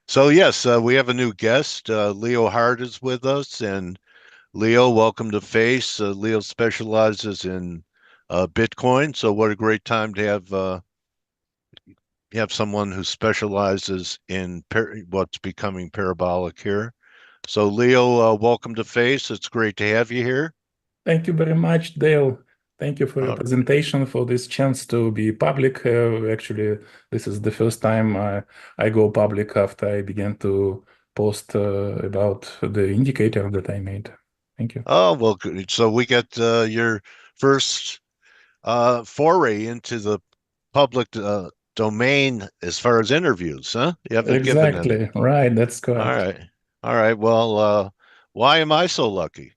So yes, we have a new guest. Leo Hart is with us, and Leo, welcome to Face. Leo specializes in Bitcoin, so what a great time to have someone who specializes in what's becoming parabolic here. So Leo, welcome to Face. It's great to have you here. Thank you very much, Dale. Thank you for your Uh, presentation, for this chance to be public. Actually, this is the first time I go public after I began to post about the indicator that I made. Thank you. oh well, good. So we got your first foray into the public domain as far as interviews, huh? You haven't given any. Exactly. Right. That's All correct. right. All right. Well, why am I so lucky?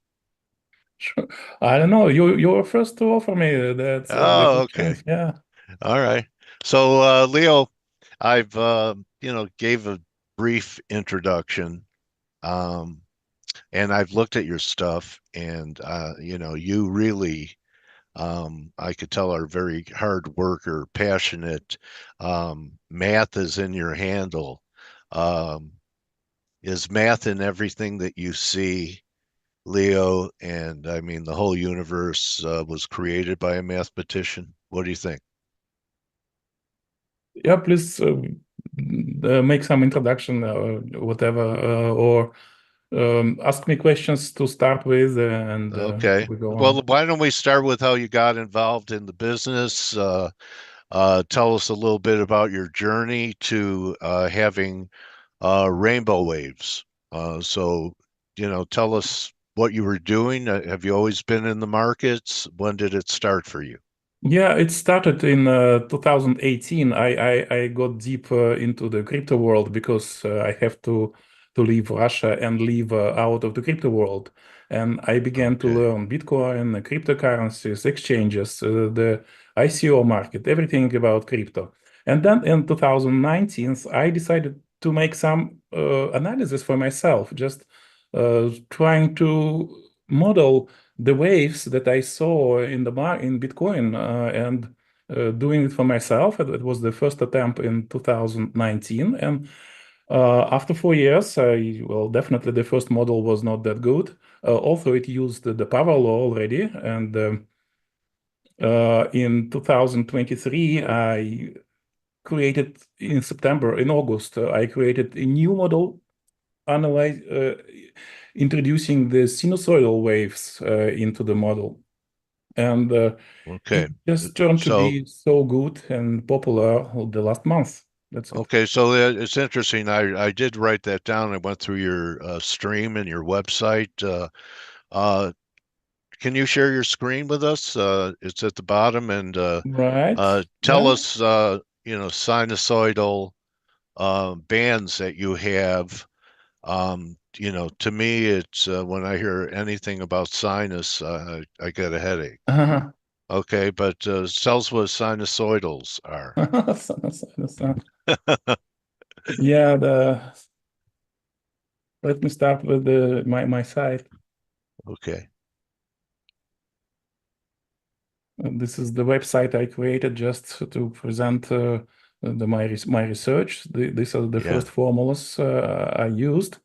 Sure. I don't know. You were first to offer me that Oh, little okay. chance. Yeah. All right. So, Leo, I've gave a brief introduction, um, and I've looked at your stuff, and you really, I could tell, are very hard worker, passionate. Math is in your handle. Um, is math in everything that you see? Leo, and I mean, the whole universe was created by a mathematician. What do you think? Yeah. Please make some introduction, whatever, or ask me questions to start with, and Okay. we go Well, on. why don't we start with how you got involved in the business? Tell us a little bit about your journey to having rainbow waves. Tell us what you were doing. Have you always been in the markets? When did it start for you? Yeah, it started in 2018. I got deep into the crypto world because I have to leave Russia and live out of the crypto world. And I began to Okay. learn Bitcoin, cryptocurrencies, exchanges, the ICO market, everything about crypto. And then in 2019, I decided to make some analysis for myself, just trying to model the waves that I saw in in Bitcoin, and doing it for myself. It was the first attempt in 2019, and after 4 years, well, definitely the first model was not that good. Also, it used the power law already, and in 2023, I created in September, in August, I created a new model analyze introducing the sinusoidal waves into the model. And it Okay. just turned to So be so good and popular the last month. That's it. Okay, so it's interesting. I did write that down. I went through your stream and your website. Uh, can you share your screen with us? It's at the bottom, and Right. tell Yeah. us, sinusoidal bands that you have. To me, it's when I hear anything about sinus, I get a headache. Okay, but tell us what sinusoidals are. Yeah, let me start with my site. Okay, This is the website I created just to present my research. These are the yeah, first formulas I used,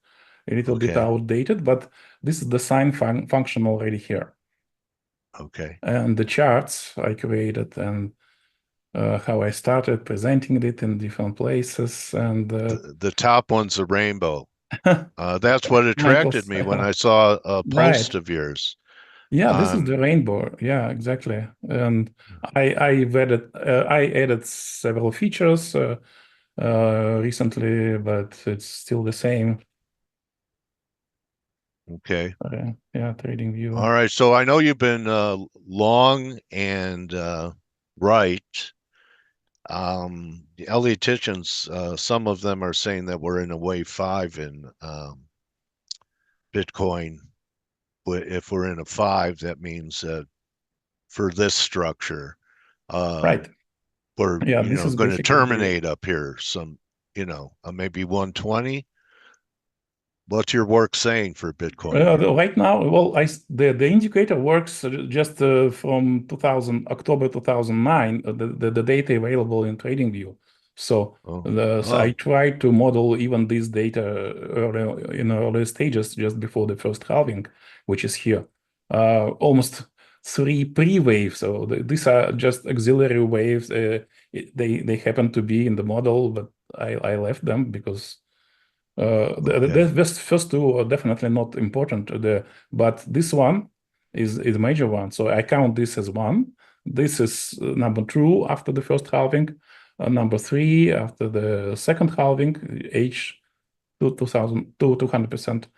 a little bit okay, outdated, but this is the sign function already here. okay. And the charts I created, and how I started presenting it in different places. And The top one's a rainbow. That's what attracted Michael's, me when I saw a right. post of yours. Yeah, this is the Um, rainbow. Yeah, exactly. And I added several features recently, but it's still the same. okay. Yeah, trading All view. right. So I know you've been long and right. The Ellioticians, some of them are saying that we're in a wave five in Bitcoin. If we're in a five, that means that for this structure, uh, Right. we're Yeah, this is going to basically terminate up here. Maybe 120. What's your work saying for Bitcoin here? right now. Well, the indicator works just from 2000 October 2009, the data available in TradingView. So, Oh, so I oh, tried to model even this data early, in early stages, just before the first halving, which is here. Almost three pre-waves. So these are just auxiliary waves. They happen to be in the model, but I left them because okay. the first two are definitely not important. But this one is a major one. So I count this as one. This is number two after the first halving, number three after the second halving, age 2000 to 200%.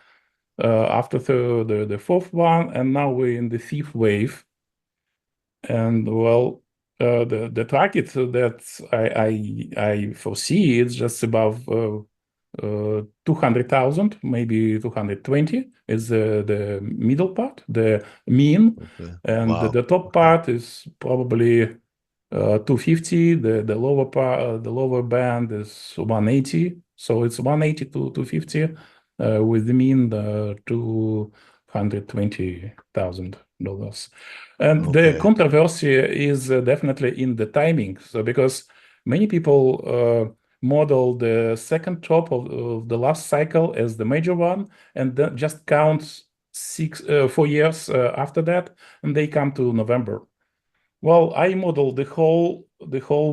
After the fourth one, and now we're in the fifth wave. And well, the target that I foresee is just above 200,000, maybe 220 is the middle part, the mean, Okay. and Wow. the top Okay. part is probably 250. The lower part, the lower band is 180. So it's 180 to 250, with the mean $220,000. And the Okay. controversy is definitely in the timing. So because many people model the second top of the last cycle as the major one, and then just count 4 years after that, and they come to November. Well, I model the whole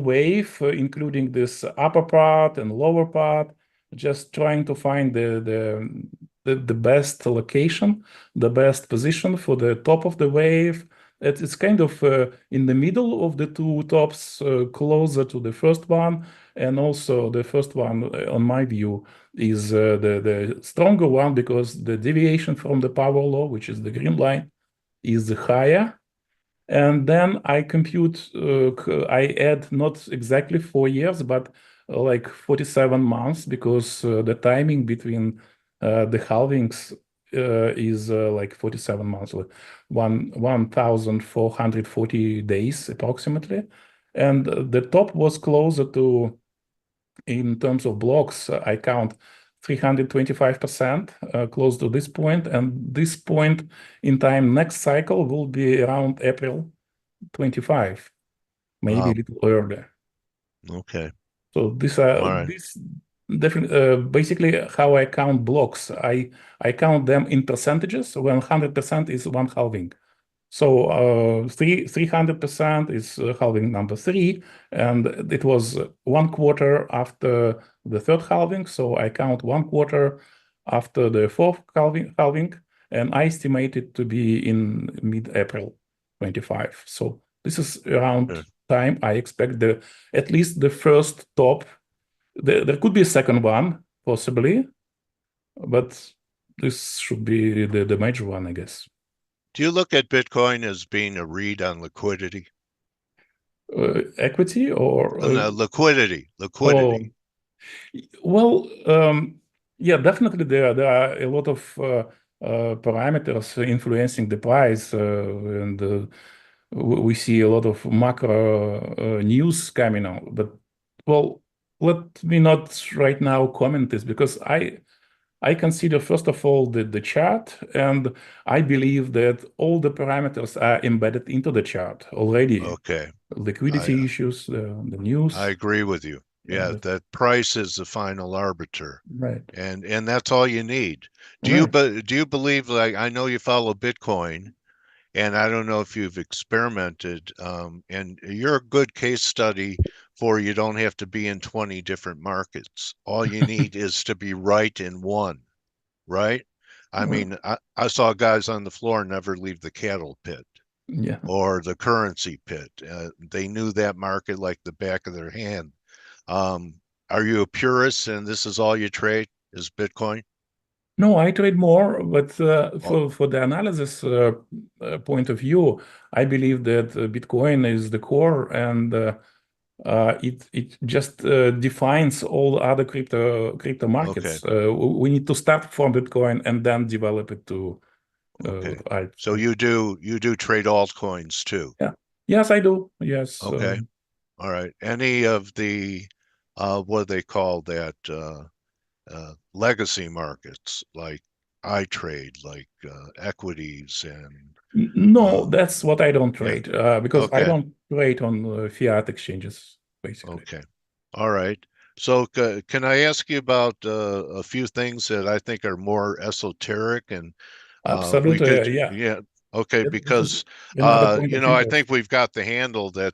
wave, including this upper part and lower part, just trying to find the best location, the best position for the top of the wave. It's kind of in the middle of the two tops, closer to the first one, and also the first one, on my view, is the stronger one because the deviation from the power law, which is the green line, is higher. And then I compute, I add not exactly 4 years, but like 47 months because the timing between the halvings is like 47 months, like 1,440 days approximately. And the top was closer to, in terms of blocks, I count 325%, close to this point, and this point in time next cycle will be around April 25, maybe a Wow. little earlier. Okay. So All right. this definitely basically how I count blocks. I count them in percentages when 100% is one halving. So 300% is halving number three, and it was 1 quarter after the third halving. So I count 1 quarter after the fourth halving, and I estimate it to be in mid-April 25. So this is around Sure. time I expect the at least the first top. There could be a second one possibly, but this should be the major one, I guess. Do you look at Bitcoin as being a read on liquidity? Equity or No, liquidity, oh, liquidity. well, yeah, definitely there are a lot of parameters influencing the price, and we see a lot of macro news coming out. But well, let me not right now comment this because I consider first of all the chart, and I believe that all the parameters are embedded into the chart already. Okay. I Liquidity issues, the I news, agree with you. Yeah, and that price is the final arbiter. right, And that's all you need. right. Do you believe, like, I know you follow Bitcoin, and I don't know if you've experimented, and you're a good case study for you don't have to be in 20 different markets. All you need is to be right in one, right? I Uh, mean, I saw guys on the floor never leave the cattle pit yeah. or the currency pit. They knew that market like the back of their hand. Are you a purist and this is all you trade is Bitcoin? No, I trade more, but Oh, for the analysis point of view, I believe that Bitcoin is the core, and it just defines all other crypto okay, markets. We need to start from Bitcoin and then develop it to okay. I, So you do trade altcoins too. yeah. Yes, I do. Yes. Okay. All right. Any of the what do they call that legacy markets like iTrade, like equities and No, um, that's what I don't yeah. trade because I Okay. don't trade on fiat exchanges, basically. Okay. All right. So can I ask you about a few things that I think are more esoteric and we Absolutely, could, yeah. yeah, okay, This is because another point you of know, I interest. think we've got the handle that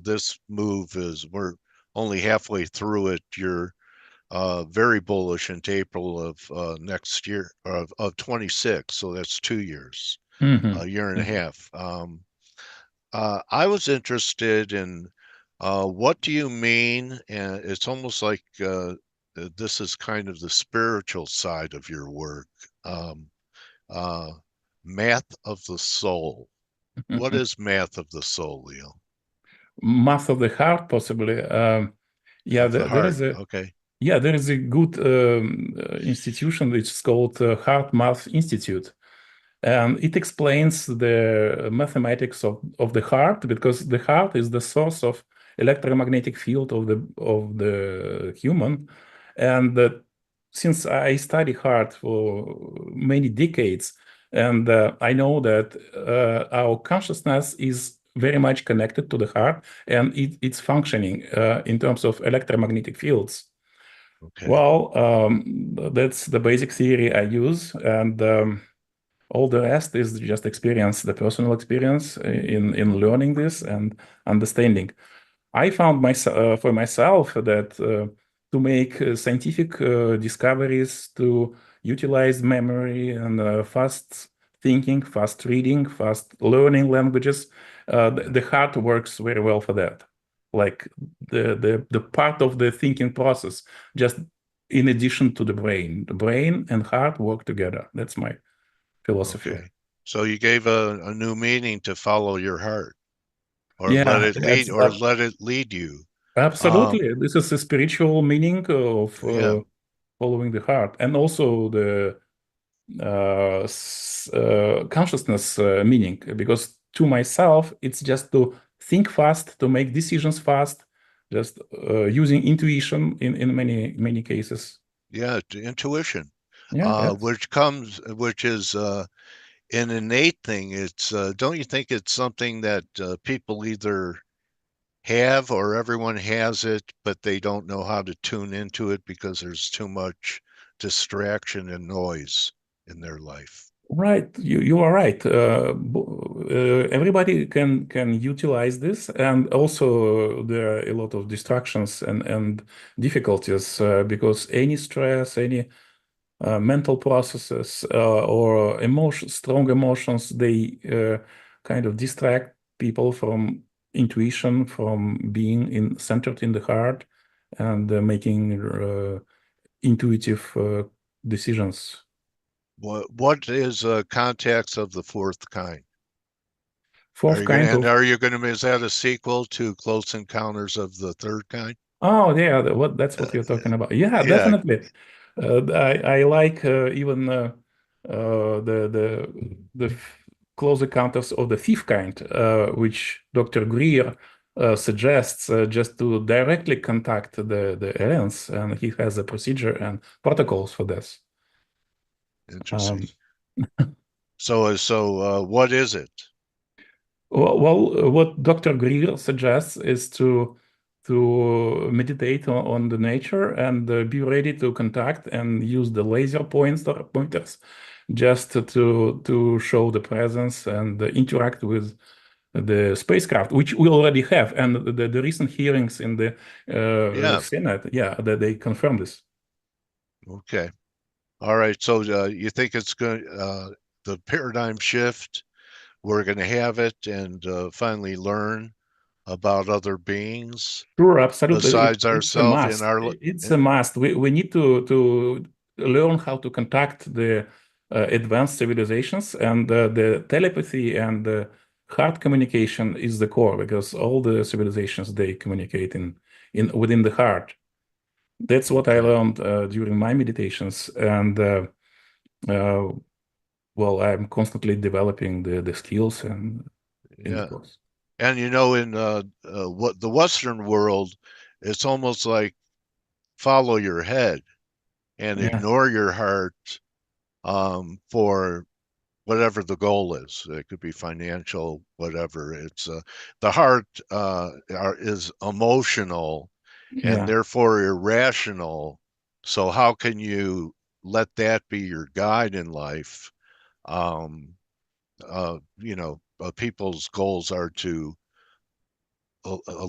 this move is we're only halfway through it. You're very bullish into April of next year of 26, so that's 2 years, Hmm. a year and a Hmm. half. I was interested in what do you mean? And it's almost like this is kind of the spiritual side of your work. Um, uh, Math of the soul. What is math of the soul, Leo? Math of the heart, possibly. Yeah, Of the there heart. is a Okay. yeah, there is a good institution which is called Heart Math Institute. And it explains the mathematics of the heart because the heart is the source of electromagnetic field of the human. And since I study heart for many decades, and I know that our consciousness is very much connected to the heart and it's functioning in terms of electromagnetic fields. Okay. Well, that's the basic theory I use, and all the rest is just experience, the personal experience in learning this and understanding. I found for myself that to make scientific discoveries, to utilize memory and fast thinking, fast reading, fast learning languages, Yeah. the heart works very well for that. Like the part of the thinking process, just in addition to the brain and heart work together. That's my philosophy. Okay. So you gave a new meaning to follow your heart Yeah, that's or let it lead you. Um, absolutely. This is a spiritual meaning of yeah. following the heart, and also the consciousness meaning. Because to myself, it's just to think fast, to make decisions fast, just using intuition in many cases. Yeah, intuition, Yeah, yes. which is an innate thing. It's don't you think it's something that people either have or everyone has it, but they don't know how to tune into it because there's too much distraction and noise in their life. Right, you are right. Everybody can utilize this, and also there are a lot of distractions and difficulties because any stress, any mental processes or strong emotions, they kind of distract people from intuition, from being centered in the heart, and making intuitive decisions. What is Contacts of the Fourth Kind? Are Fourth you gonna kind and of are you gonna is that a sequel to Close Encounters of the Third Kind? Oh, yeah, that's Uh, what you're talking about. Yeah, yeah, definitely. I like even the close encounters of the fifth kind, which Dr. Greer suggests just to directly contact the aliens, and he has a procedure and protocols for this. interesting. Um, What is it? what Dr. Greer suggests is to meditate on the nature and be ready to contact and use the laser pointers just to show the presence and interact with the spacecraft, which we already have. And the recent hearings in the Yeah. Senate, yeah, that they confirm this. Okay. All right. So you think it's going the paradigm shift? We're going to have it and finally learn about other beings Sure, absolutely. besides It's a ourselves in must. our. It's a must. We need to learn how to contact the advanced civilizations, and the telepathy and the heart communication is the core because all the civilizations they communicate in within the heart. That's what I Okay. learned during my meditations, and uh, well, I'm constantly developing the skills and in the Yeah. course. And in what the Western world, it's almost like follow your head and Yeah. ignore your heart for whatever the goal is. It could be financial, whatever. It's the heart is emotional and Yeah. therefore irrational. So how can you let that be your guide in life? Um, people's goals are to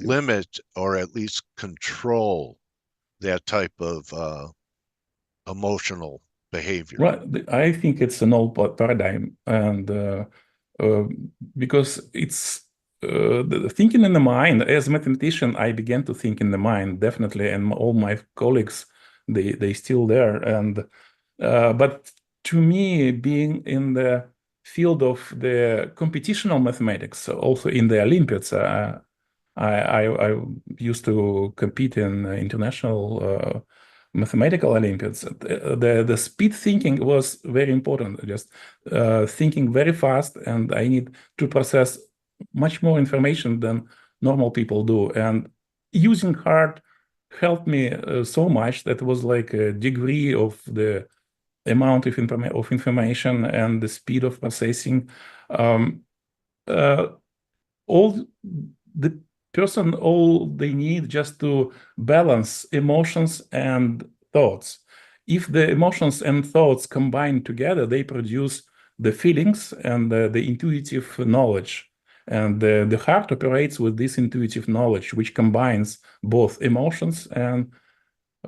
limit or at least control that type of emotional behavior. Well, I think it's an old paradigm, and uh, because it's the thinking in the mind. As a mathematician, I began to think in the mind, definitely, and all my colleagues, they still there. And but to me, being in the field of the computational mathematics, also in the Olympiads, I used to compete in international mathematical Olympiads. The speed thinking was very important. Just thinking very fast, and I need to process much more information than normal people do. And using heart helped me so much that was like a degree of the amount of information and the speed of processing. Um, uh, all the person, all they need just to balance emotions and thoughts. If the emotions and thoughts combine together, they produce the feelings and the intuitive knowledge. And the heart operates with this intuitive knowledge, which combines both emotions and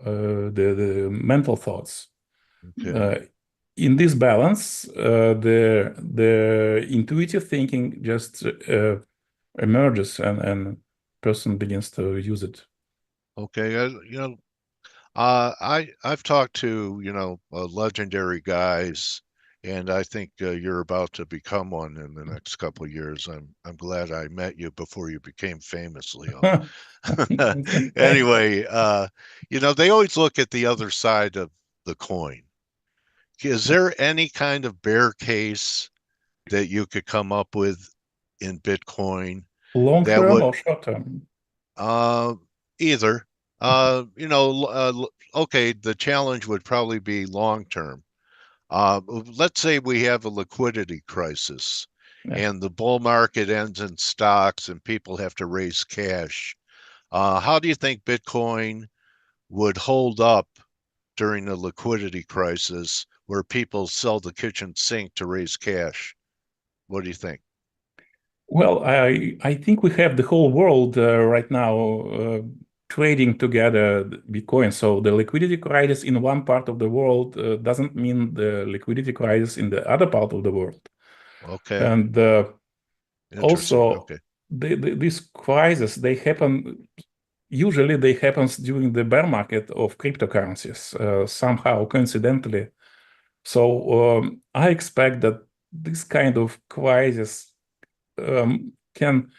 the mental thoughts. Okay. Uh, in this balance, the intuitive thinking just emerges, and person begins to use it. Okay. I've talked to, legendary guys, and I think you're about to become one in the next couple of years. I'm glad I met you before you became famous, Leo. Thanks. Anyway, they always look at the other side of the coin. Is there any kind of bear case that you could come up with in Bitcoin Long that term would or short term? uh, either okay, the challenge would probably be long term. Let's say we have a liquidity crisis Yeah. and the bull market ends in stocks and people have to raise cash. How do you think Bitcoin would hold up during a liquidity crisis where people sell the kitchen sink to raise cash? What do you think? Well, I think we have the whole world right now trading together Bitcoin. So the liquidity crisis in one part of the world doesn't mean the liquidity crisis in the other part of the world. Okay, And interesting. also, Okay, these crises, they happen usually they happens during the bear market of cryptocurrencies, somehow coincidentally. So I expect that this kind of crisis can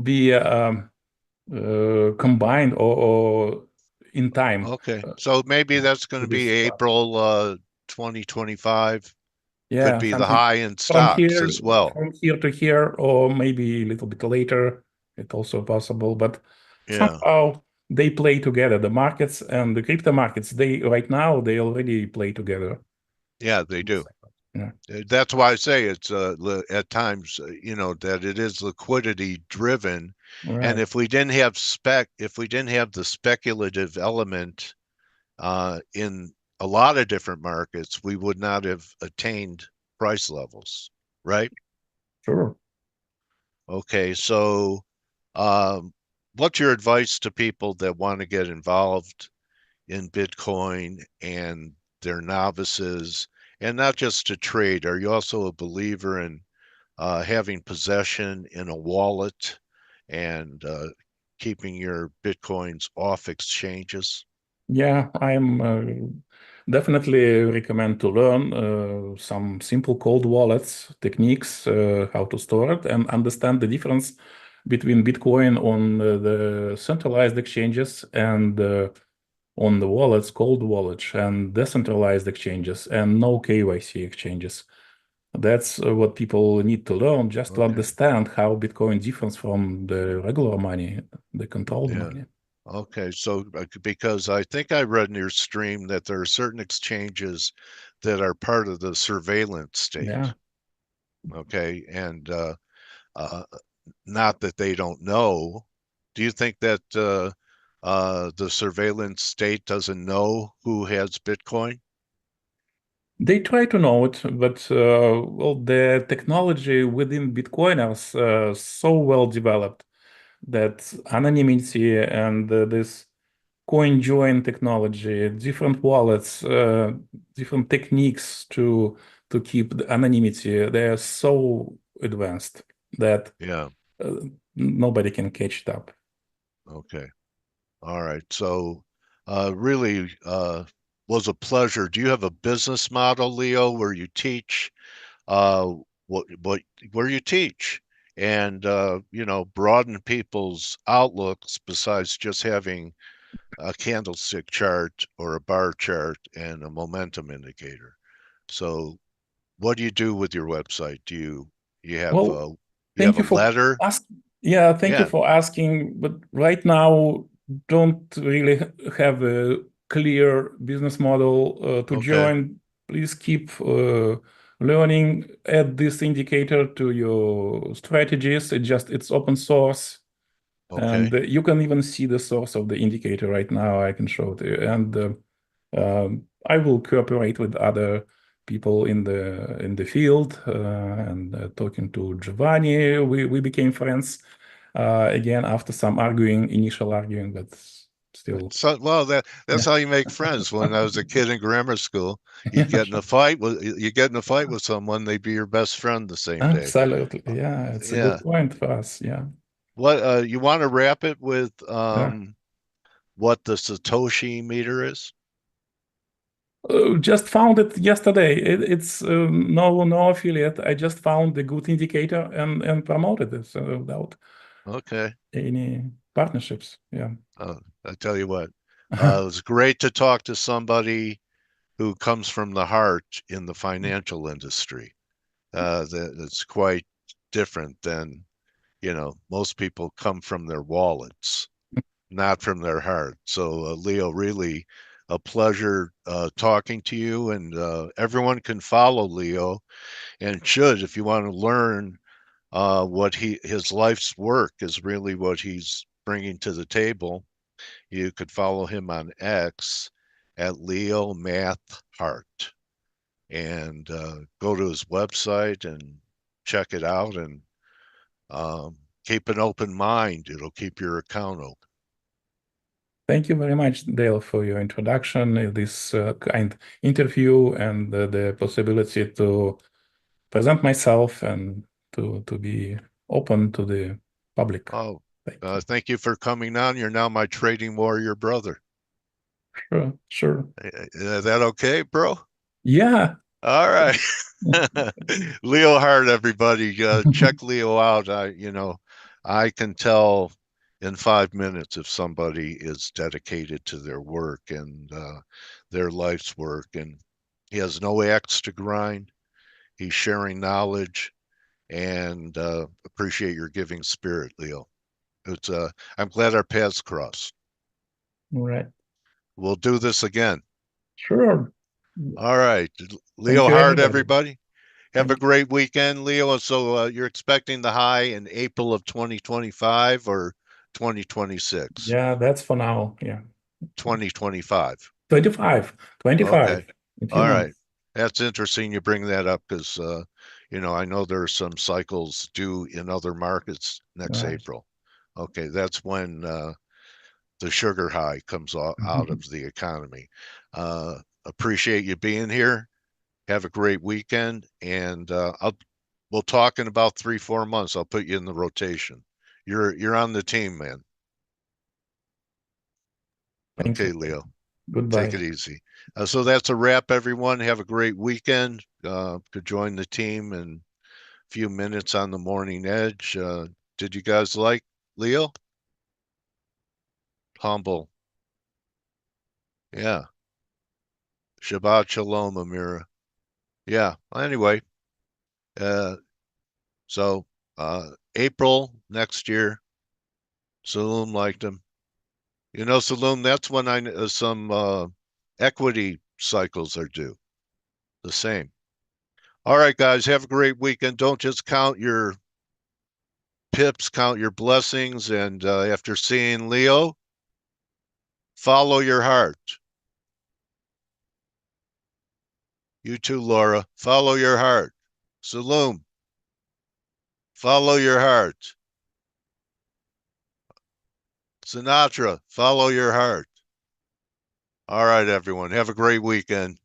be combined or in time okay. So maybe that's going to with be this. April 2025. Could Yeah, be the something high in from stocks here as well. from here to here, or maybe a little bit later. It's also possible, but Yeah, somehow they play together. The markets and the crypto markets, they right now they already play together. yeah, they do. Yeah, That's why I say it's at times, that it is liquidity driven. And right. if we didn't have the speculative element in a lot of different markets, we would not have attained price levels, right? Sure. Okay, so um, what's your advice to people that want to get involved in Bitcoin and they're novices and not just to trade? Are you also a believer in having possession in a wallet and keeping your Bitcoins off exchanges? Yeah, I'm definitely recommend to learn some simple cold wallets techniques, how to store it, and understand the difference between Bitcoin on the centralized exchanges and on the wallets, cold wallets, and decentralized exchanges, and no KYC exchanges. That's what people need to learn just to Okay. understand how Bitcoin differs from the regular money, the controlled Yeah. money. Okay. So, because I think I read in your stream that there are certain exchanges that are part of the surveillance Yeah. state. Okay. And uh, not that they don't know. Do you think that the surveillance state doesn't know who has Bitcoin? They try to know it, but well, the technology within Bitcoiners so well developed that anonymity and this coin join technology, different wallets, different techniques to keep the anonymity, they are so advanced that Yeah. uh, nobody can catch it up. Okay. All right. So, really, was a pleasure. Do you have a business model, Leo, where you teach, uh, what where you teach and broaden people's outlooks besides just having a candlestick chart or a bar chart and a momentum indicator? So, what do you do with your website? You have Well, you have thank a you for letter? asking. Yeah, thank you Yeah. for asking. But right now, don't really have a clear business model to Okay. join. Please keep learning. Add this indicator to your strategies. It's open source, and Okay. you can even see the source of the indicator right now. I can show it to you. And I will cooperate with other people in the field and talking to Giovanni. We became friends again after some arguing, initial arguing, but still. So, well, that's Yeah, how you make friends. When I was a kid in grammar school, you get in a fight with someone, they'd be your best friend the same day. absolutely. Yeah, it's a good Yeah. point for us. Yeah, What you want to wrap it with yeah. what the Satoshi meter is? Just found it yesterday. It's no affiliate. I just found a good indicator and promoted it without Okay. any partnerships. Yeah. I tell you what, it was great to talk to somebody who comes from the heart in the financial industry. That's quite different than, most people come from their wallets, not from their heart. So, Leo, really a pleasure talking to you, and everyone can follow Leo and should if you want to learn what his life's work is really what he's bringing to the table. You could follow him on X at Leo Math Heart and go to his website and check it out and keep an open mind. It'll keep your account open. Thank you very much, Dale, for your introduction, this kind interview, and the possibility to present myself and to be open to the public. Oh, Thank you. thank you for coming on. You're now my trading warrior brother. Sure, sure. Is that okay, bro? Yeah. All right. Leo Hart, everybody. Check Leo out. I can tell in 5 minutes if somebody is dedicated to their work and their life's work. And he has no axe to grind. He's sharing knowledge and appreciate your giving spirit, Leo. I'm glad our paths crossed. All right. We'll do this again. Sure. All right. Thank Leo you, Hart, everybody. everybody. Have a Thank you. great weekend, Leo. So you're expecting the high in April of 2025 or 2026? Yeah, that's for now. Yeah. 2025. 25, Okay. 25 in a few All right. months. That's interesting you bring that up because, I know there are some cycles due in other markets next Right. April. Okay. That's when the sugar high comes out of the economy. Appreciate you being here. Have a great weekend, and we'll talk in about 3-4 months. I'll put you in the rotation. You're on the team, man. Thank Okay, you. Leo. Take Goodbye. it easy. So that's a wrap, everyone. Have a great weekend. Could join the team in a few minutes on the morning edge. Did you guys like Leo? Humble. Yeah. Shabbat shalom, Amira. Yeah. Anyway, uh, so April next year, Saloom liked him. Saloon, that's when some equity cycles are due. The same. All right, guys, have a great weekend. Don't just count your pips, count your blessings. And after seeing Leo, follow your heart. You too, Laura, follow your heart. Saloom, follow your heart. Sinatra, follow your heart. All right, everyone, have a great weekend.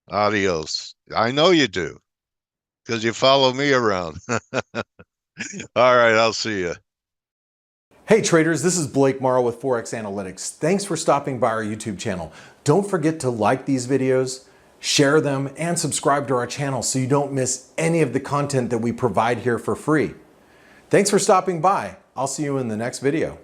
Adios. I know you do because you follow me around. All right, I'll see you. Hey traders, this is Blake Morrow with ForexAnalytix. Thanks for stopping by our YouTube channel. Don't forget to like these videos, share them, and subscribe to our channel so you don't miss any of the content that we provide here for free. Thanks for stopping by. I'll see you in the next video.